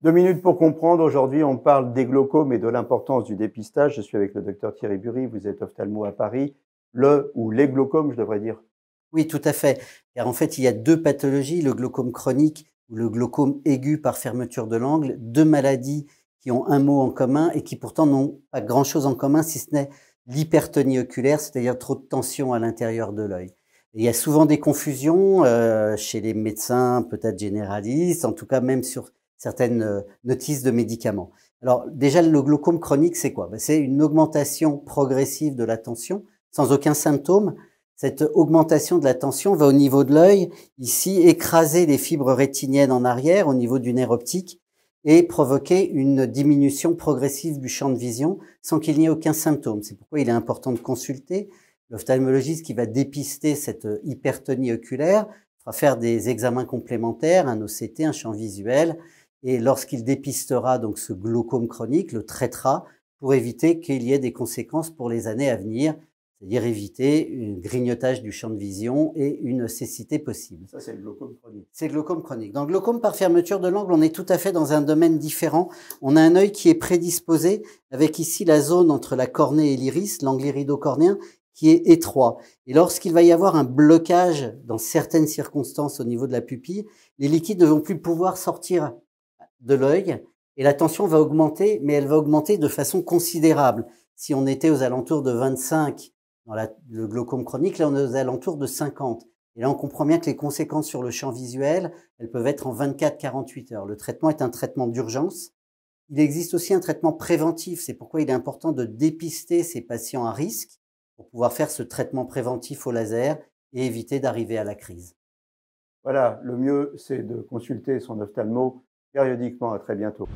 2 minutes pour comprendre. Aujourd'hui, on parle des glaucomes et de l'importance du dépistage. Je suis avec le docteur Thierry Bury. Vous êtes ophtalmo à Paris. Le ou les glaucomes, je devrais dire. Oui, tout à fait. Car en fait, il y a 2 pathologies, le glaucome chronique ou le glaucome aigu par fermeture de l'angle, 2 maladies qui ont un mot en commun et qui pourtant n'ont pas grand-chose en commun, si ce n'est l'hypertonie oculaire, c'est-à-dire trop de tension à l'intérieur de l'œil. Il y a souvent des confusions chez les médecins, peut-être généralistes, en tout cas même sur certaines notices de médicaments. Alors déjà, le glaucome chronique, c'est quoi? C'est une augmentation progressive de la tension sans aucun symptôme. Cette augmentation de la tension va au niveau de l'œil, ici, écraser les fibres rétiniennes en arrière au niveau du nerf optique et provoquer une diminution progressive du champ de vision sans qu'il n'y ait aucun symptôme. C'est pourquoi il est important de consulter l'ophtalmologiste qui va dépister cette hypertonie oculaire, fera faire des examens complémentaires, un OCT, un champ visuel, et lorsqu'il dépistera donc ce glaucome chronique, le traitera pour éviter qu'il y ait des conséquences pour les années à venir, c'est-à-dire éviter un grignotage du champ de vision et une cécité possible. Ça, c'est le glaucome chronique. C'est le glaucome chronique. Dans le glaucome par fermeture de l'angle, on est tout à fait dans un domaine différent. On a un œil qui est prédisposé, avec ici la zone entre la cornée et l'iris, l'angle irido-cornéen, qui est étroit. Et lorsqu'il va y avoir un blocage dans certaines circonstances au niveau de la pupille, les liquides ne vont plus pouvoir sortir de l'œil et la tension va augmenter, mais elle va augmenter de façon considérable. Si on était aux alentours de 25 dans le glaucome chronique, là on est aux alentours de 50. Et là on comprend bien que les conséquences sur le champ visuel, elles peuvent être en 24-48 heures. Le traitement est un traitement d'urgence. Il existe aussi un traitement préventif, c'est pourquoi il est important de dépister ces patients à risque pour pouvoir faire ce traitement préventif au laser et éviter d'arriver à la crise. Voilà, le mieux, c'est de consulter son ophtalmo périodiquement. À très bientôt.